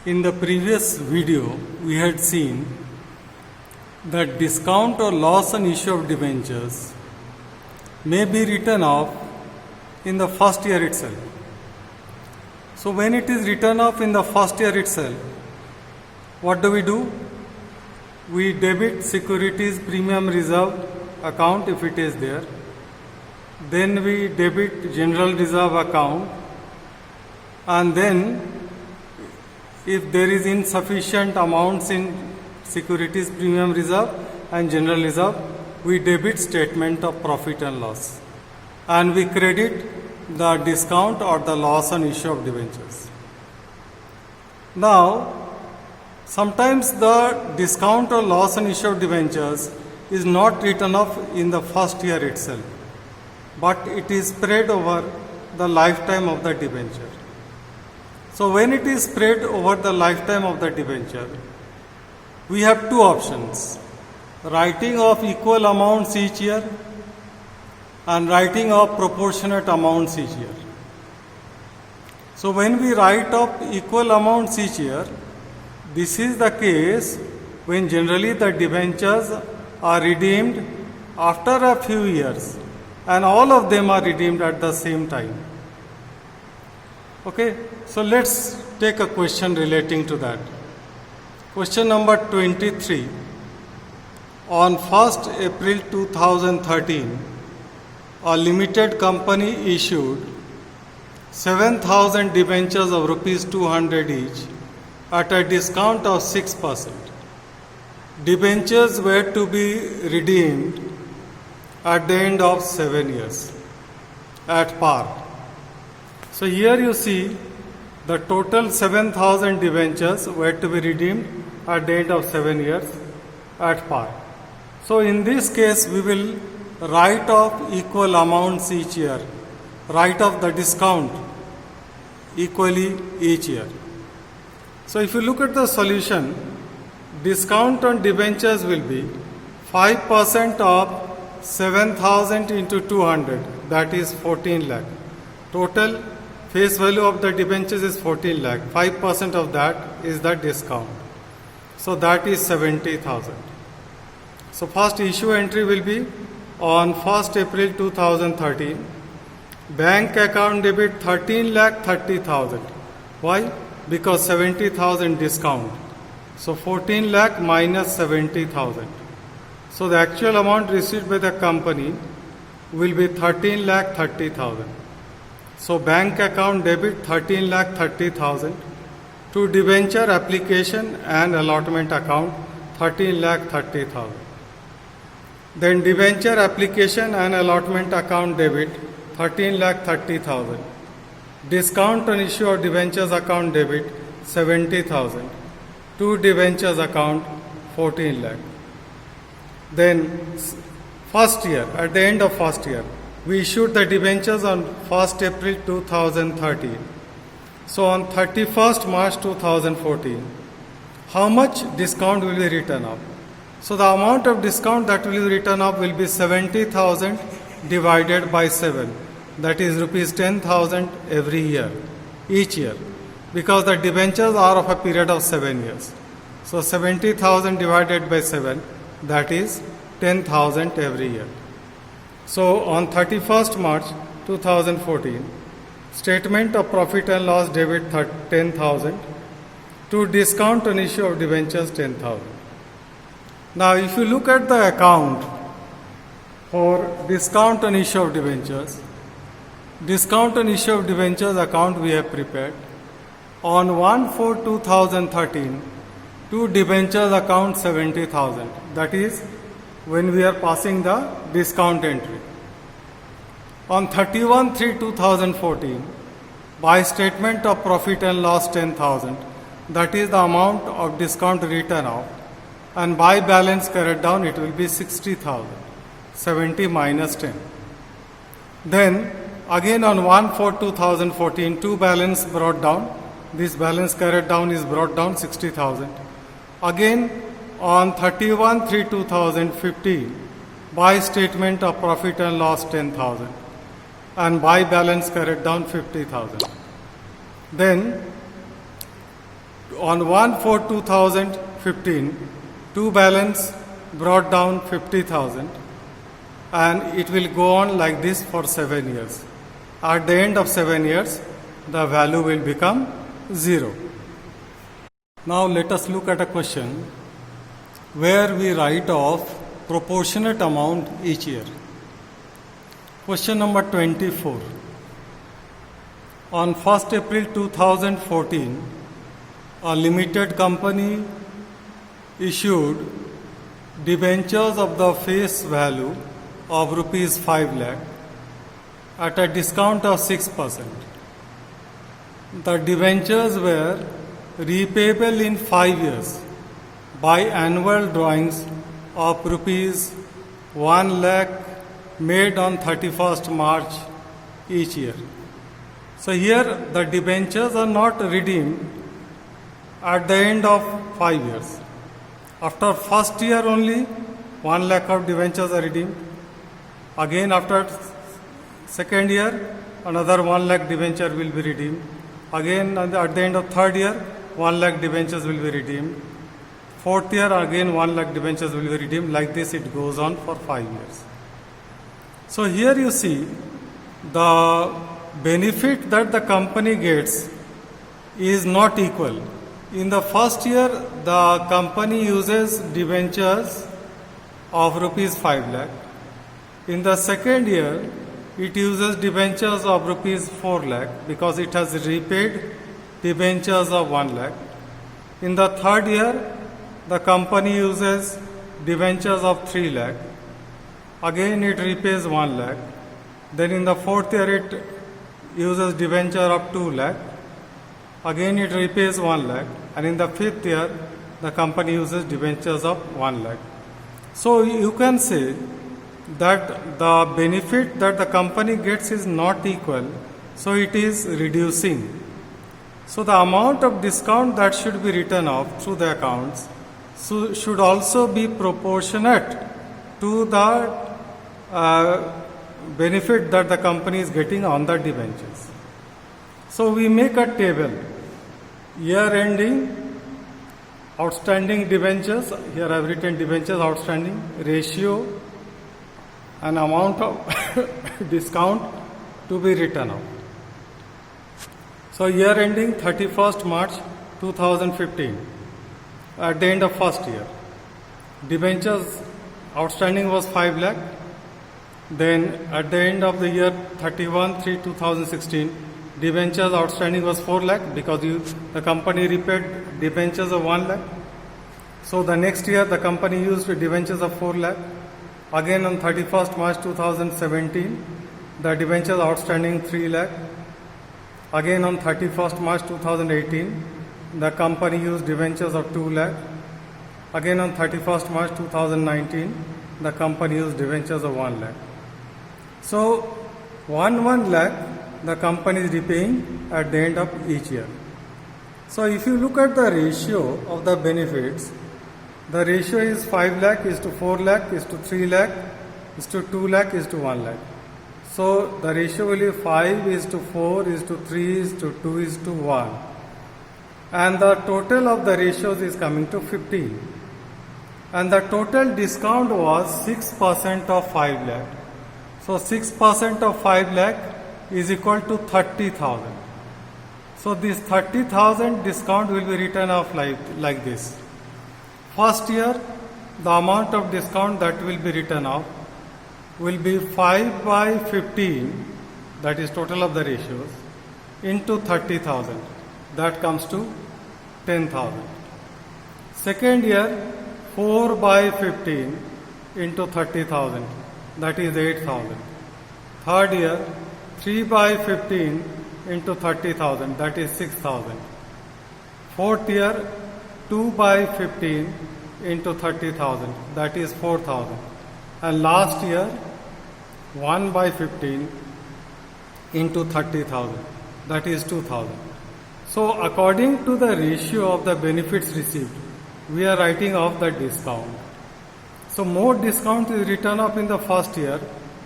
In the previous video, we had seen that discount or loss on issue of debentures may be written off in the first year itself. So, when it is written off in the first year itself, what do? We debit securities premium reserve account if it is there. Then we debit general reserve account, and then if there is insufficient amounts in securities premium reserve and general reserve, we debit statement of profit and loss, and we credit the discount or the loss on issue of debentures. Now, sometimes the discount or loss on issue of debentures is not written off in the first year itself, but it is spread over the lifetime of the debenture. So, when it is spread over the lifetime of the debenture, we have two options: writing off equal amounts each year and writing off proportionate amounts each year. So, when we write off equal amounts each year, this is the case when generally the debentures are redeemed after a few years, and all of them are redeemed at the same time. Okay, so let's take a question relating to that. Question number 23. On 1st April 2013, a limited company issued 7,000 debentures of rupees 200 each at a discount of 6%. Debentures were to be redeemed at the end of 7 years at par. So here you see the total 7,000 debentures were to be redeemed at the end of 7 years at par. So in this case, we will write off equal amounts each year, write off the discount equally each year. So if you look at the solution, discount on debentures will be 5% of 7,000 into 200, that is 14 lakh. Total face value of the debentures is 14 lakh. 5% of that is the discount. So that is 70,000. So first issue entry will be on 1st April 2013. Bank account debit 13 lakh 30,000. Why? Because 70,000 discount. So 14 lakh minus 70,000. So the actual amount received by the company will be 13 lakh 30,000. So bank account debit 13 lakh 30,000 to debenture application and allotment account 13 lakh 30,000. Then debenture application and allotment account debit 13 lakh 30,000. Discount on issue of debentures account debit 70,000. To debentures account 14 lakh. Then first year, at the end of first year, we issued the debentures on 1st April 2013. So on 31st March 2014, how much discount will be written off? So the amount of discount that will be written off will be 70,000 divided by 7. That is rupees 10,000 every year, each year, because the debentures are of a period of 7 years. So 70,000 divided by 7, that is 10,000 every year. So on 31st March 2014, statement of profit and loss debit 10,000 to discount on issue of debentures 10,000. Now if you look at the account for discount on issue of debentures, discount on issue of debentures account we have prepared. On 1/4/2013, to debentures account 70,000. That is when we are passing the discount entry. On 31/3/2014, by statement of profit and loss 10,000. That is the amount of discount written off. And by balance carried down, it will be 60,000. 70 minus 10. Then again on 1/4/2014, two balance brought down. This balance carried down is brought down 60,000. Again on 31/3/2015, by statement of profit and loss 10,000 and by balance carried down 50,000. Then On 1/4/2015, to balance brought down 50,000, and it will go on like this for 7 years. At the end of 7 years, the value will become 0. Now let us look at a question where we write off proportionate amount each year. Question number 24. On 1st April 2014, a limited company issued debentures of the face value of rupees 5 lakh at a discount of 6%. The debentures were repayable in 5 years by annual drawings of rupees 1 lakh made on 31st March each year. So here the debentures are not redeemed at the end of 5 years. After first year only 1 lakh of debentures are redeemed. Again after second year another 1 lakh debenture will be redeemed. Again at the end of third year 1 lakh debentures will be redeemed. Fourth year again 1 lakh debentures will be redeemed. Like this it goes on for 5 years. So here you see the benefit that the company gets is not equal. In the first year the company uses debentures of rupees 5 lakh. In the second year it uses debentures of rupees 4 lakh because it has repaid debentures of 1 lakh. In the third year the company uses debentures of 3 lakh. Again it repays 1 lakh. Then in the fourth year it uses debenture of 2 lakh. Again it repays 1 lakh. And in the fifth year the company uses debentures of 1 lakh. So you can say that the benefit that the company gets is not equal, so it is reducing. So the amount of discount that should be written off through the accounts should also be proportionate to the benefit that the company is getting on the debentures. So we make a table, year ending, outstanding debentures, here I have written debentures outstanding, ratio and amount of discount to be written off. So year ending 31st March 2015, at the end of first year, debentures outstanding was 5 lakh. Then at the end of the year 31/3/2016, debentures outstanding was 4 lakh because the company repaid debentures of 1 lakh. So the next year the company used debentures of 4 lakh. Again on 31st March 2017, the debentures outstanding 3 lakh. Again on 31st March 2018, the company used debentures of 2 lakh. Again on 31st March 2019, the company used debentures of 1 lakh. So 1 lakh the company is repaying at the end of each year. So if you look at the ratio of the benefits, the ratio is 5 lakh is to 4 lakh is to 3 lakh is to 2 lakh is to 1 lakh. So the ratio will be 5 is to 4 is to 3 is to 2 is to 1. And the total of the ratios is coming to 15. And the total discount was 6% of 5 lakh. So 6% of 5 lakh is equal to 30,000. So this 30,000 discount will be written off like this. First year, the amount of discount that will be written off will be 5/15, that is total of the ratios, into 30,000. That comes to 10,000. Second year, 4/15 into 30,000, that is 8,000. Third year, 3/15 into 30,000, that is 6,000. Fourth year, 2/15 into 30,000, that is 4,000. And last year, 1/15 into 30,000, that is 2,000. So according to the ratio of the benefits received, we are writing off the discount. So more discount is written off in the first year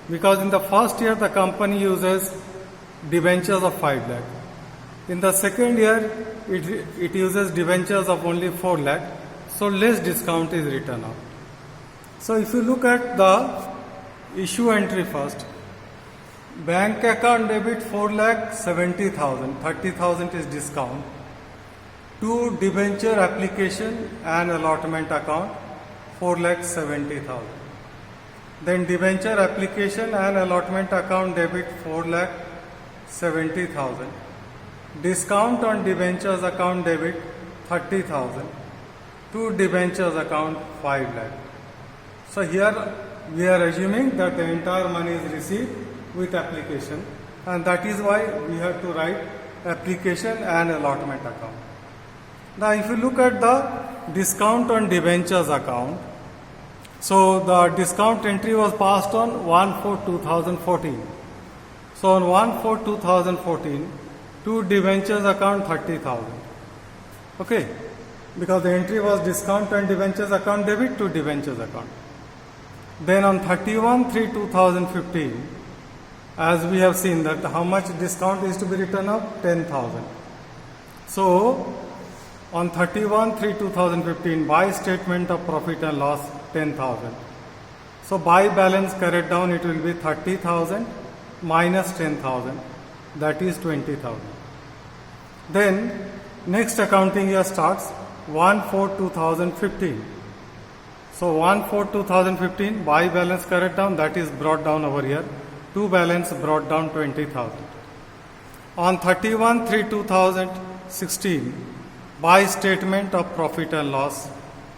because in the first year the company uses debentures of 5 lakh. In the second year, it uses debentures of only 4 lakh, so less discount is written off. So if you look at the issue entry first, bank account debit 4 lakh 70,000, 30,000 is discount. To debenture application and allotment account 4 lakh 70,000. Then debenture application and allotment account debit 4 lakh 70,000. Discount on debentures account debit 30,000. To debentures account 5 lakh. So here we are assuming that the entire money is received with application, and that is why we have to write application and allotment account. Now if you look at the discount on debentures account, so the discount entry was passed on 1/4/2014. So on 1/4/2014, to debentures account 30,000. Okay, because the entry was discount on debentures account debit to debentures account. Then on 31/3/2015, as we have seen that how much discount is to be written off? 10,000. So on 31/3/2015, by statement of profit and loss 10,000. So by balance carried down, it will be 30,000 minus 10,000, that is 20,000. Then next accounting year starts 1/4/2015. So 1/4/2015, by balance carried down, that is brought down over here. To balance brought down 20,000. On 31/3/2016, by statement of profit and loss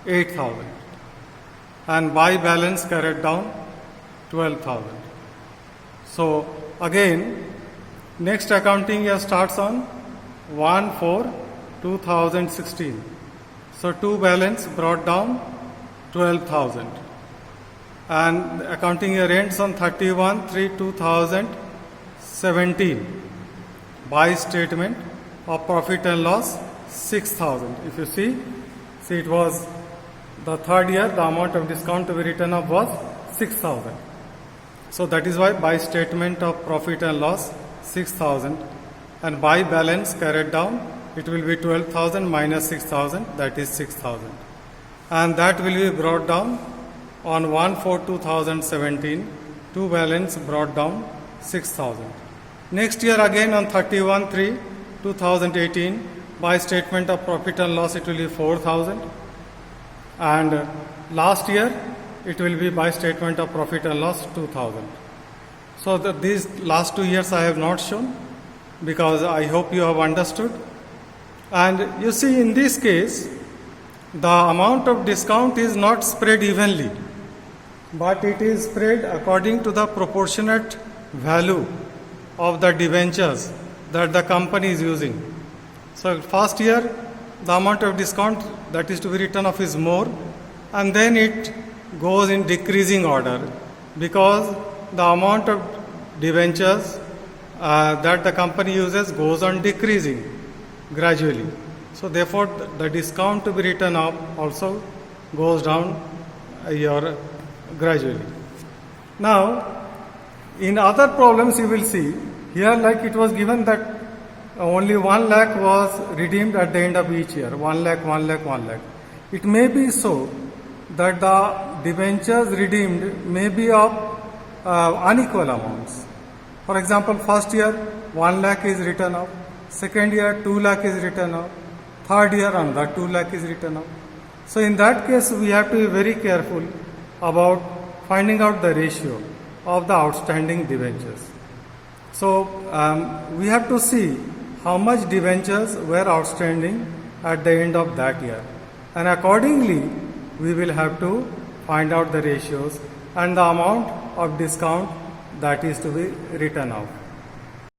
8,000. And by balance carried down 12,000. So again, next accounting year starts on 1/4/2016. So to balance brought down 12,000. And accounting year ends on 31/3/2017. By statement of profit and loss 6,000. If you see it was the third year, the amount of discount to be written off was 6,000. So that is why by statement of profit and loss 6,000, and by balance carried down, it will be 12,000 minus 6,000, that is 6,000. And that will be brought down on 1/4/2017. To balance brought down 6,000. Next year again on 31/3/2018, by statement of profit and loss it will be 4,000. And last year it will be by statement of profit and loss 2,000. So these last 2 years I have not shown, because I hope you have understood. And you see, in this case, the amount of discount is not spread evenly, but it is spread according to the proportionate value of the debentures that the company is using. So first year, the amount of discount that is to be written off is more, and then it goes in decreasing order, because the amount of debentures that the company uses goes on decreasing gradually. So therefore, the discount to be written off also goes down gradually. Now, in other problems you will see, here like it was given that only 1 lakh was redeemed at the end of each year, 1 lakh, 1 lakh, 1 lakh. It may be so that the debentures redeemed may be of unequal amounts. For example, first year 1 lakh is written off, second year 2 lakh is written off, third year another 2 lakh is written off. So in that case, we have to be very careful about finding out the ratio of the outstanding debentures. So we have to see how much debentures were outstanding at the end of that year, and accordingly we will have to find out the ratios and the amount of discount that is to be written off.